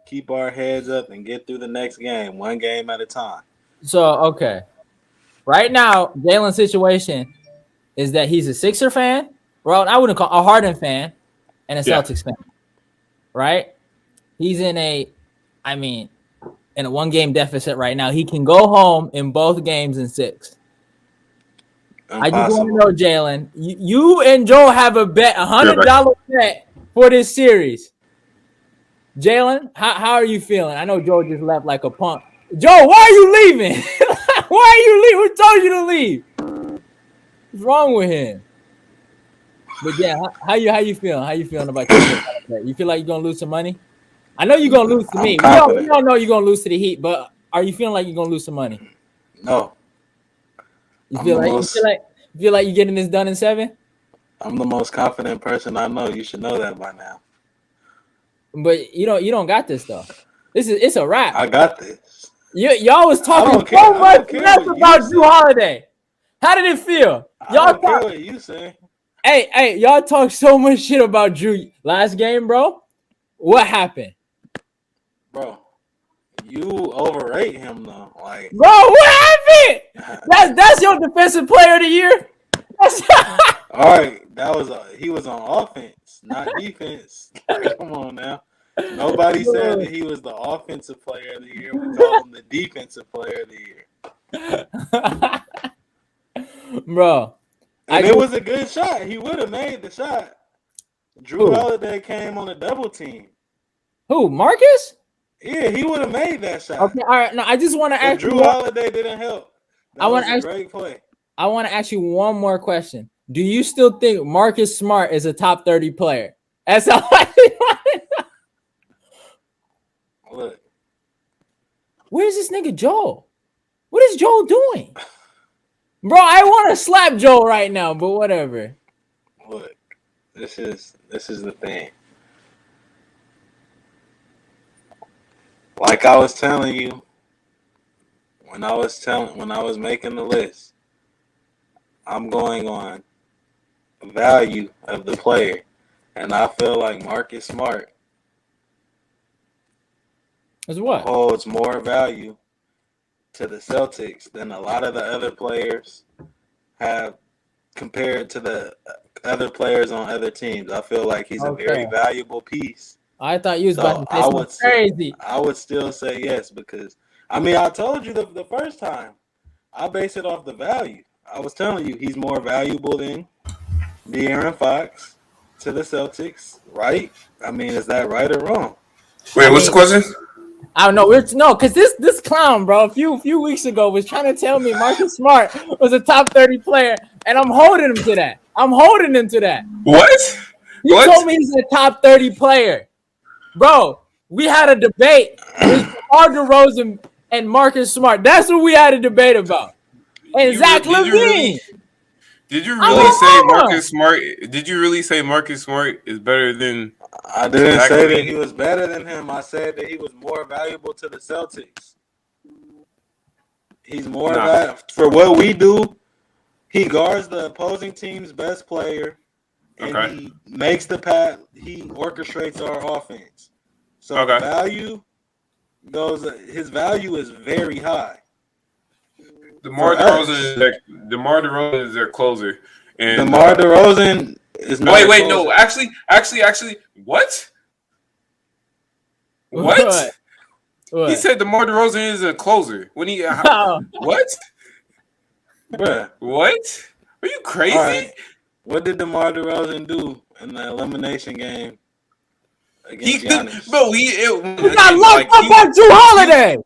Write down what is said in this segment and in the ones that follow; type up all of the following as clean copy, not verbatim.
keep our heads up and get through the next game, one game at a time. So okay, right now Jalen's situation is that he's a Sixer fan. Well, I wouldn't call a Harden fan and a Celtics fan, right? He's in a one-game deficit right now. He can go home in both games in 6. Impossible. I just want to know, Jalen, you and Joe have a bet, $100 bet for this series. Jalen, how are you feeling? I know Joe just left like a punk. Joe, why are you leaving? Why are you leaving? Who told you to leave? What's wrong with him? But yeah, how you feeling? How you feeling about your You feel like you're gonna lose some money? I know you're gonna lose to me. We don't know you're gonna lose to the Heat, but are you feeling like you're gonna lose some money? No. You feel like you're getting this done in 7? I'm the most confident person I know. You should know that by now. But you don't got this though. It's a wrap. I got this. Y'all was talking so much mess about Jrue Holiday. How did it feel? Y'all don't care what you say. Hey, y'all talk so much shit about Jrue last game, bro. What happened? Bro, you overrate him though. Like, bro, what happened? That's your defensive player of the year. All right, he was on offense, not defense. Come on now. Nobody said that he was the offensive player of the year. We called him the defensive player of the year. Bro. And it was a good shot. He would have made the shot. Jrue Holiday came on a double team. Who, Marcus? Yeah, he would have made that shot. Okay, all right. Now I just want to ask you. Jrue Holiday didn't help. I want to ask great play. I want to ask you one more question. Do you still think Marcus Smart is a top 30 player? That's all I want to know. Look. Where's this nigga Joel? What is Joel doing? Bro, I want to slap Joel right now, but whatever. Look, this is the thing. Like I was telling you, when I was making the list, I'm going on value of the player, and I feel like Marcus Smart holds more value to the Celtics than a lot of the other players have compared to the other players on other teams. I feel like he's a very valuable piece. I thought you was about to say something crazy. I would still say yes because, I told you the first time. I base it off the value. I was telling you he's more valuable than De'Aaron Fox to the Celtics, right? Is that right or wrong? Wait, what's the question? I don't know. Because this clown, bro, a few weeks ago was trying to tell me Marcus Smart was a top 30 player, and I'm holding him to that. What? You told me he's a top 30 player. Bro, we had a debate with DeMar DeRozan and Marcus Smart. That's what we had a debate about. And Zach LaVine. Did you really say Marcus Smart? Did you really say Marcus Smart is better than? I didn't say that he was better than him. I said that he was more valuable to the Celtics. He's more valuable for what we do. He guards the opposing team's best player, and he makes the pass. He orchestrates our offense. So value goes. His value is very high. DeMar DeRozan is their closer, and DeMar DeRozan is not. Wait, no. Actually, what? What? He said DeMar DeRozan is a closer. When he what? Bruh. What? Are you crazy? Right. What did DeMar DeRozan do in the elimination game against Giannis? He got locked up on Jrue Holiday.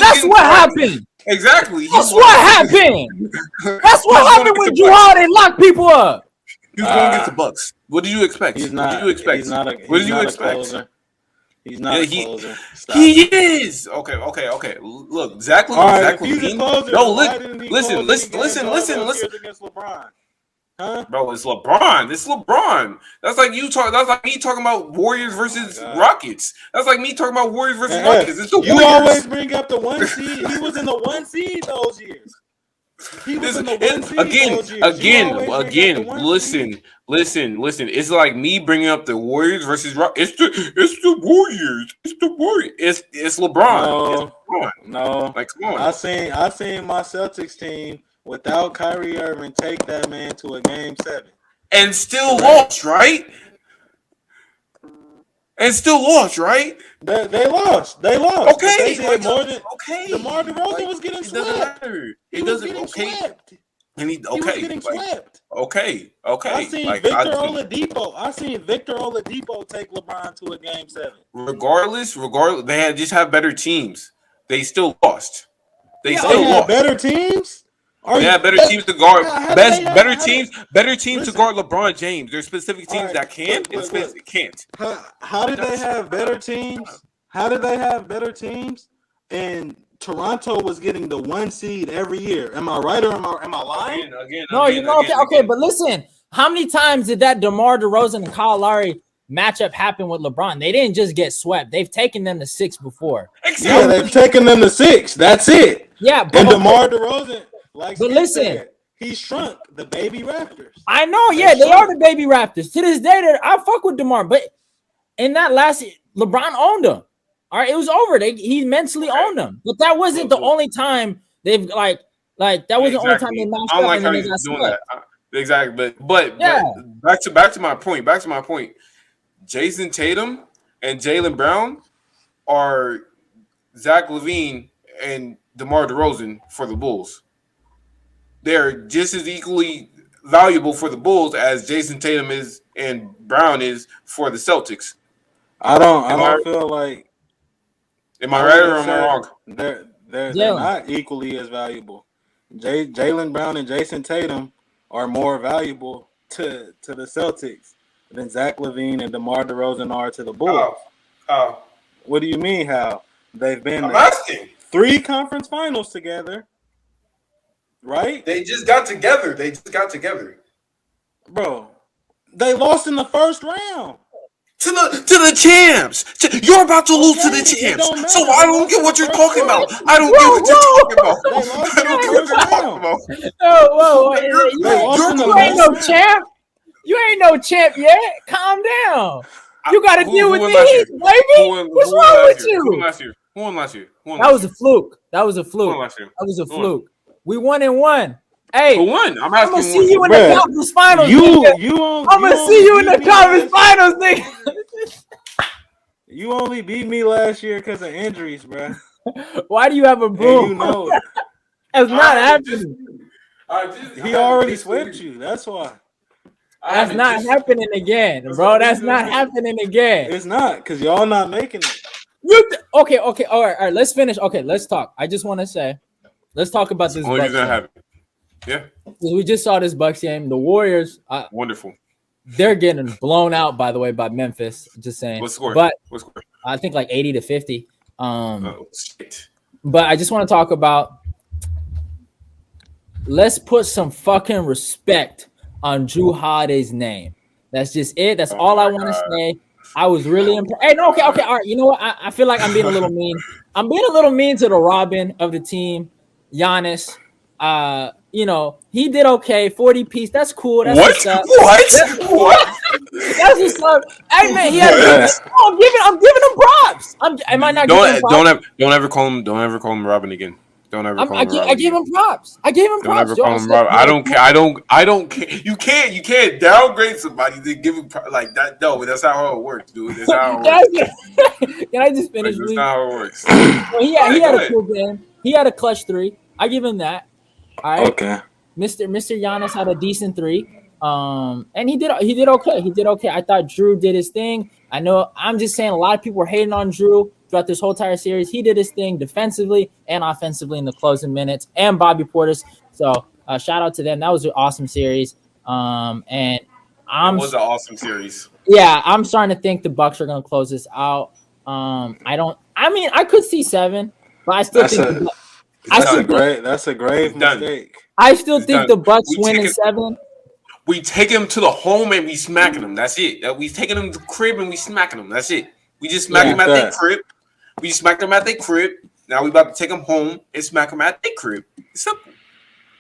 That's what happened. Exactly. That's what happened. That's what happened when Jrue Holiday locked people up. He was going against the Bucks. What did you expect? He's not. What did you expect? He's not a closer. He is. Okay. Look, Zach LaVine. No, listen. Against LeBron. Huh? Bro, it's LeBron. That's like me talking about Warriors versus Rockets. That's like me talking about Warriors versus Rockets. It's the Warriors. You always bring up the 1 seed. He was in the 1 seed those years. He was in the one seed those years. Listen. It's like me bringing up the Warriors versus Rock. It's the Warriors. It's LeBron. No. Like, come on. I seen my Celtics team without Kyrie Irving take that man to a game 7 and still lost, right? They lost. Okay. They did more than DeMar DeRozan was getting swept. Doesn't matter. It doesn't. Okay. Swept. And he was getting swept. Okay. I seen Victor Oladipo take LeBron to a game 7. Regardless, they just have better teams. They still lost. They lost. Better teams. They have better teams to guard. Better teams to guard LeBron James. There's specific teams that can and specific can't. How did they have better teams? And Toronto was getting the 1 seed every year. Am I right or am I lying? Okay, but listen, how many times did that DeMar DeRozan and Kyle Lowry matchup happen with LeBron? They didn't just get swept. They've taken them to 6 before. Exactly. Yeah, they've taken them to 6. That's it. Yeah, but DeMar DeRozan, listen, he shrunk the baby Raptors. I know, they are the baby Raptors. To this day, I fuck with DeMar, but in that last, LeBron owned them. All right, it was over. He mentally owned them, but that wasn't the only time they've that wasn't the only time they matched up. Like how he's doing that. Exactly, but back to my point. Jason Tatum and Jaylen Brown are Zach LaVine and DeMar DeRozan for the Bulls. They're just as equally valuable for the Bulls as Jason Tatum is and Brown is for the Celtics. I don't feel like. Am I right or am I wrong? They're not equally as valuable. Jaylen Brown and Jason Tatum are more valuable to the Celtics than Zach LaVine and DeMar DeRozan are to the Bulls. How? What do you mean how? They've been I'm asking. 3 conference finals together, right? They just got together. Bro, they lost in the first round. To the champs. You're about to lose to the champs. So I don't get what you're talking about. I don't get what you're talking about. Whoa. You ain't no champ. You ain't no champ yet. Calm down. You got to deal with these, baby. What's wrong with you? Who won last year? That was a fluke. We 1-1. Hey, who won? I'm gonna see you in the conference finals. I'm gonna see you in the conference finals, nigga. You only beat me last year because of injuries, bro. Why do you have a broom? You know it. That's not happening. He already swept you. That's why. That's not happening again, bro. That's not happening again. It's not because y'all not making it. Okay. All right. Let's finish. Okay, let's talk. I just want to say, let's talk about this. Only gonna happen. Yeah. We just saw this Bucks game. The Warriors. Wonderful. They're getting blown out, by the way, by Memphis. Just saying. What score? But what score? I think like 80-50. Shit. But I just want to talk about. Let's put some fucking respect on Jrue Holiday's name. That's just it. That's all I want to say. I was really impressed. Hey, no, okay. All right. You know what? I feel like I'm being a little mean. I'm being a little mean to the Robin of the team, Giannis. He did okay. 40 piece. That's cool. That's what? What's up. What? That's what's up. Hey man, I'm giving him props. Am I not giving him props? Don't ever call him Robin again. Don't ever call him Robin. I gave him props. Don't ever call him Robin. I don't care. You can't downgrade somebody to give him like that. No, that's not how it works, dude. That's how it works. Can I just finish? That's not how it works. Well, he had a cool game. He had a clutch 3. I give him that. All right. Okay. Mr. Giannis had a decent 3. And he did okay. I thought Jrue did his thing. I know I'm just saying a lot of people were hating on Jrue throughout this whole entire series. He did his thing defensively and offensively in the closing minutes, and Bobby Portis. So shout out to them. That was an awesome series. And it was an awesome series. Yeah, I'm starting to think the Bucks are going to close this out. I could see 7, but I still think that's a grave mistake. I still think the Bucks win in 7. We take him to the home and we smacking them. That's it. We taking them to the crib and we smacking them. That's it. We just smack them at their crib. We smack them at their crib. Now we about to take them home and smack them at their crib. It's simple.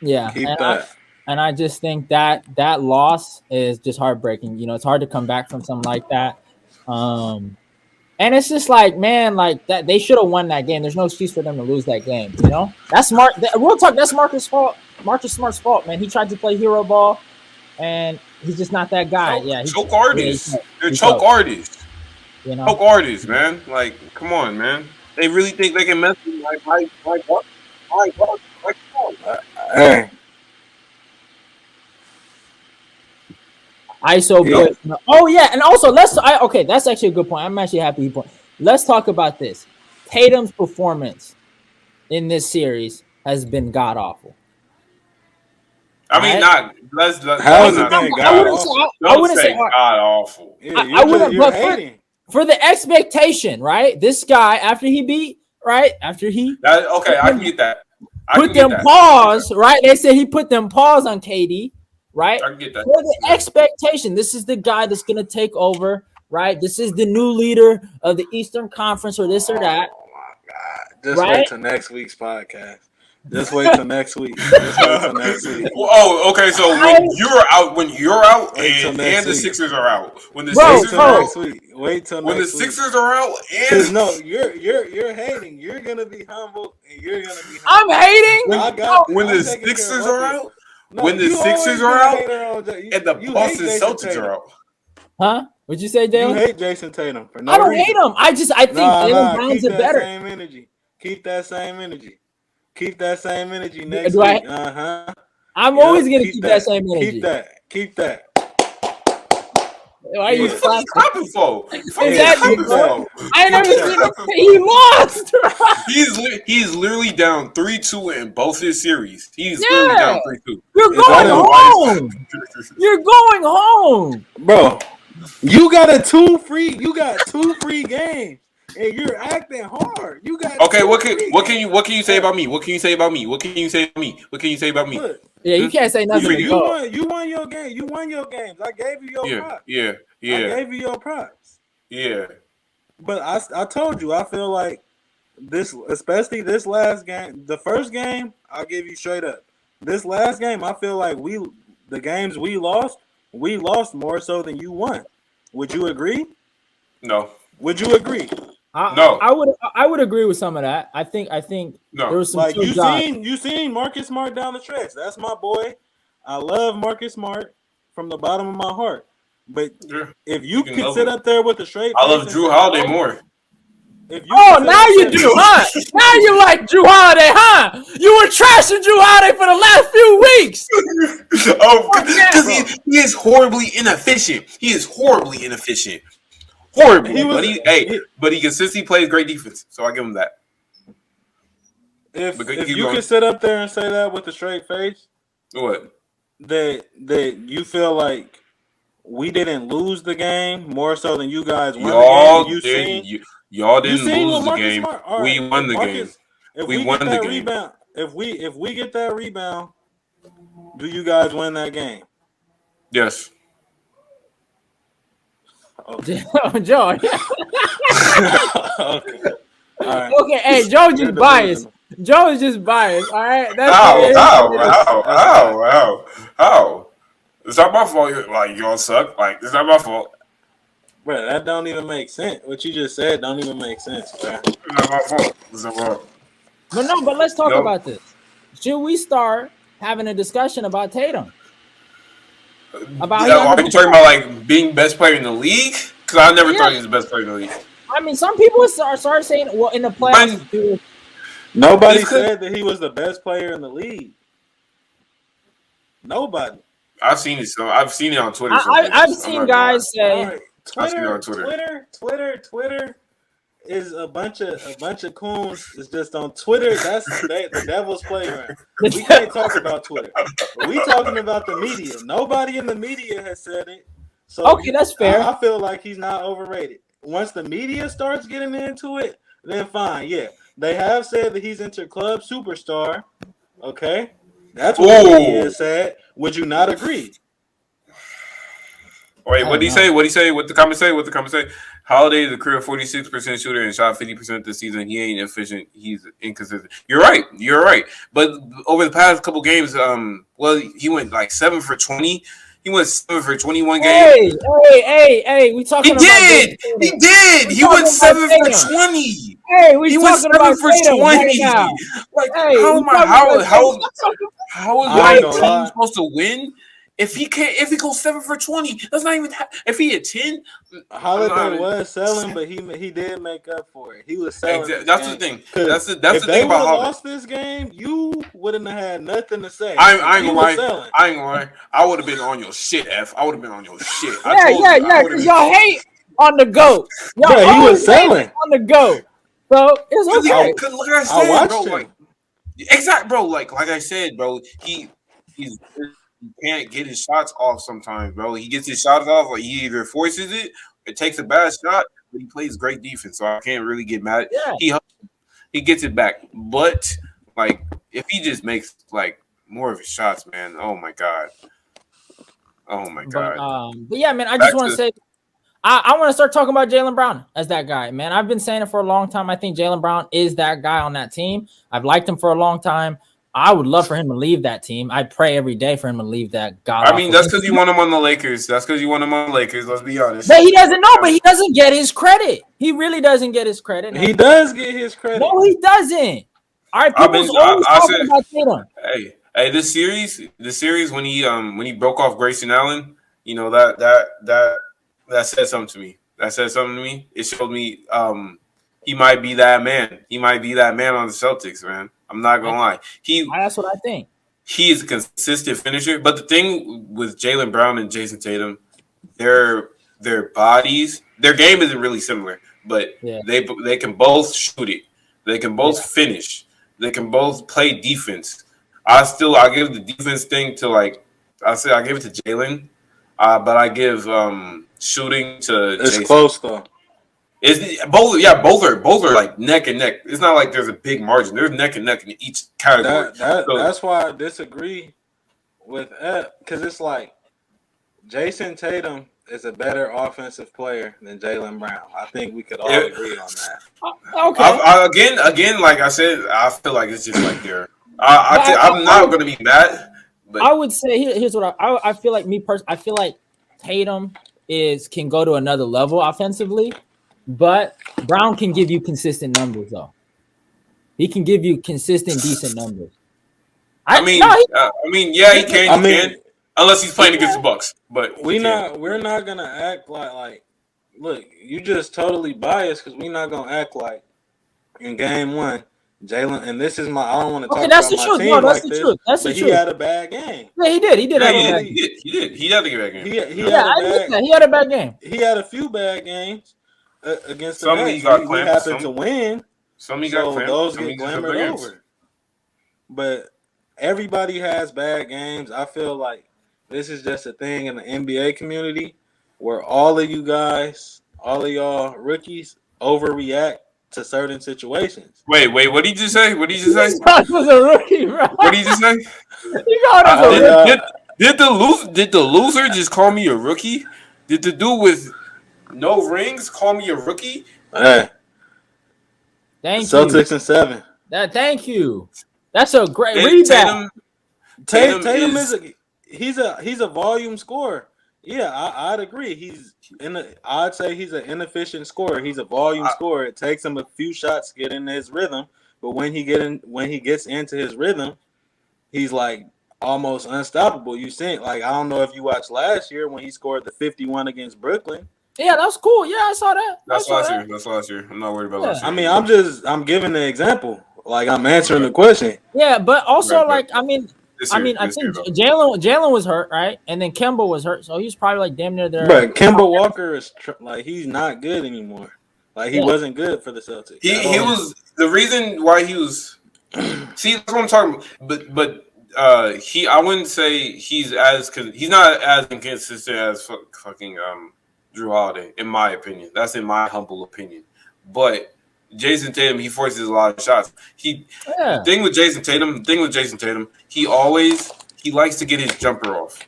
Yeah, Keep that. And I just think that loss is just heartbreaking. You know, it's hard to come back from something like that. And it's just like, man, like that they should have won that game. There's no excuse for them to lose that game. You know, that's smart. Real talk. That's Marcus' fault. Marcus Smart's fault, man. He tried to play hero ball, and he's just not that guy. Choke artists. They're choke artists. You know, choke artists, man. Like, come on, man. They really think they can mess with like what? Like, come on. Hey. ISO boy. Oh yeah, and also okay, that's actually a good point. I'm actually happy you point. Let's talk about this. Tatum's performance in this series has been god awful. I mean, not. How is it been god awful? I wouldn't say god awful. I wouldn't. But for the expectation, right? This guy after he beat, right? After he. Okay, I can get that. Put them paws, right? They said he put them paws on KD. Right? I can get that. For the expectation, this is the guy that's going to take over, right? This is the new leader of the Eastern Conference or this or that. Oh, my God. Just wait till next week's podcast. Just wait till next week. Oh, okay. So when you're out, and the Sixers are out. When the Sixers are out, wait till when the Sixers are out, and no, you're hating. You're gonna be humble, and you're gonna be. I'm hating. When the Sixers are out. No, when the Sixers are out and the Boston Celtics are out. Huh? What'd you say, Jalen? You hate Jason Tatum for no reason. I don't hate him. I think Jalen Brown's it better. Same energy. Keep that same energy. Keep that same energy next week. I'm always going to keep that same energy. Keep that. Why are you clapping for? I never seen him. He lost. He's literally down 3-2 in both his series. He's literally down 3-2. You're going home. You're going home, bro. You got two free games, and you're acting hard. You got what can you say about me? What can you say about me? What can you say about me? Look, yeah, you can't say nothing. You won your game. You won your games. I gave you your props. Yeah. I gave you your props. Yeah. But I told you, I feel like this, especially this last game, the first game, I'll give you straight up. This last game, I feel like the games we lost more so than you won. Would you agree? No. Would you agree? No. I would agree with some of that. I think no. There was some like you seen Marcus Smart down the stretch. That's my boy. I love Marcus Smart from the bottom of my heart. But if you can sit up there with the straight, I love Jrue Holiday more. Now you do, huh? Now you like Jrue Holiday, huh? You were trashing Jrue Holiday for the last few weeks. Because he is horribly inefficient. Horribly. But he consistently plays great defense, so I give him that. If you can sit up there and say that with a straight face, what? That you feel like we didn't lose the game more so than you guys won the game. Y'all didn't lose the game. We won the game. We won the game. If we get that rebound, do you guys win that game? Yes. Okay. Joe. Okay. All right. Okay. Hey, Joe just biased. Joe is just biased. All right. How? It's not my fault. Like, y'all suck. Like, it's not my fault. Bro, that don't even make sense. What you just said don't even make sense, bro. It's not my fault. It's not my fault. But let's talk about this. Should we start having a discussion about Tatum? Are you talking about like being best player in the league? Because I never thought he was the best player in the league. I mean, some people started saying, well, in the playoffs. Nobody said that he was the best player in the league. Nobody. I've seen it. So I've seen it on Twitter. I've seen guys say. Right. Twitter is a bunch of coons. It's just on Twitter. That's the devil's playground. We can't talk about Twitter. We talking about the media. Nobody in the media has said it. So okay, that's fair. I feel like he's not overrated. Once the media starts getting into it, then fine. Yeah, they have said that he's into club superstar. Okay, that's what the media said. Would you not agree? Wait, what did he say? What did he say? What the comment say? What the comment say? Holiday is a career 46% shooter and shot 50% this season. He ain't efficient. He's inconsistent. You're right. You're right. But over the past couple games, he went like 7 for 20. He went 7 for 21 games. Hey! We talking about He did. He went 7 for 20. Hey, we went 7 for 20. Right like, hey, how is my team supposed to win? If he goes 7 for 20, that's not even. If he hit 10, Holiday was selling, but he did make up for it. He was selling. That's the thing. That's the thing about Holiday. Lost this game, you wouldn't have had nothing to say. I ain't gonna lie. I would have been on your shit, F. I would have been on your shit. Yeah. Because y'all hate on the GOAT. Yeah, he was selling on the GOAT. So it's okay. Like I said, bro. Like, exact, bro. Like I said, bro. He can't get his shots off sometimes, bro. He gets his shots off, like he either forces it, or takes a bad shot, but he plays great defense, so I can't really get mad. Yeah. He gets it back, but like if he just makes like more of his shots, man, oh my god. But yeah, man, I just want to say, I want to start talking about Jaylen Brown as that guy, man. I've been saying it for a long time. I think Jaylen Brown is that guy on that team. I've liked him for a long time. I would love for him to leave that team. I pray every day for him to leave that god. I mean, that's because you want him on the Lakers. Let's be honest. But he doesn't know. But he doesn't get his credit. He really doesn't get his credit. He does get his credit. No, he doesn't. All right, people's always talking about Tatum. Hey, this series when he broke off Grayson Allen, you know that said something to me. It showed me he might be that man. He might be that man on the Celtics, man. I'm not gonna lie. That's what I think. He is a consistent finisher. But the thing with Jaylen Brown and Jason Tatum, their bodies, their game isn't really similar, but they can both shoot it. They can both finish. They can both play defense. I give the defense thing to I give it to Jaylen, but I give shooting to It's Jason. Close though. Both are like neck and neck. It's not like there's a big margin. There's neck and neck in each category. That's why I disagree with Ed, because it's like Jason Tatum is a better offensive player than Jaylen Brown. I think we could all agree on that. Okay. Again, like I said, I feel like it's just like there. I'm not going to be mad. But I would say here's what I feel like. I feel like Tatum can go to another level offensively. But Brown can give you consistent numbers, though. He can give you consistent, decent numbers. He can. Unless he's playing against the Bucks. But we're not gonna act like look, you just totally biased because we're not gonna act like in game one, Jaylen, and this is I don't want to talk about my team like this. That's the truth. He had a bad game. Yeah, he did. He did have a bad game. He did. He had a bad game. He had a bad game. He had a few bad games. Against the some Nets, we happen to win. Some he got those get glamoured over. But everybody has bad games. I feel like this is just a thing in the NBA community where all of y'all rookies overreact to certain situations. Wait, what did you just say? What did you just say? Was a rookie, bro. What did you just say? Did the loser just call me a rookie? Did the dude with no rings call me a rookie? Hey. Thank Celtics you. in 7. Thank you. That's a great rebound. Tatum is a volume scorer. Yeah, I'd agree. I'd say he's an inefficient scorer. He's a volume scorer. It takes him a few shots to get into his rhythm, but when he gets into his rhythm, he's like almost unstoppable. You think I don't know if you watched last year when he scored the 51 against Brooklyn. Yeah, that's cool. Yeah, I saw that. That's last year. I'm not worried about last year. I mean, I'm giving the example. I'm answering the question. Yeah, but also I think Jalen was hurt, right? And then Kemba was hurt, so he's probably damn near there. But Kemba Walker is he's not good anymore. He wasn't good for the Celtics. He was the reason why he was. See, that's what I'm talking about. But I wouldn't say he's not as inconsistent as fucking Jrue Holiday, in my opinion. That's in my humble opinion. But Jason Tatum, he forces a lot of shots. The thing with Jason Tatum, he likes to get his jumper off.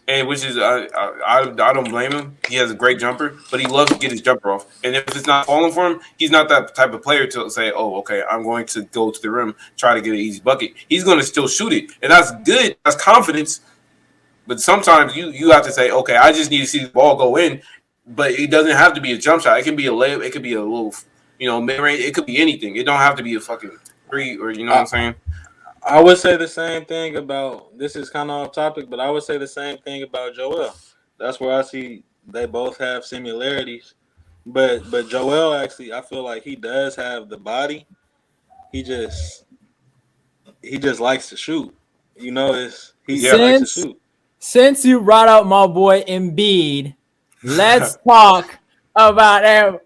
And which is I don't blame him. He has a great jumper, but he loves to get his jumper off. And if it's not falling for him, he's not that type of player to say, "Oh, okay, I'm going to go to the rim, try to get an easy bucket." He's going to still shoot it, and that's good. That's confidence. But sometimes you have to say, "Okay, I just need to see the ball go in." But it doesn't have to be a jump shot. It can be a layup. It could be a little, mid range. It could be anything. It don't have to be a fucking three or what I'm saying. I would say the same thing about this is kind of off topic, but I would say the same thing about Joel. That's where I see they both have similarities. But Joel actually, I feel like he does have the body. He just likes to shoot. He likes to shoot. Since you brought up my boy Embiid, let's talk about him.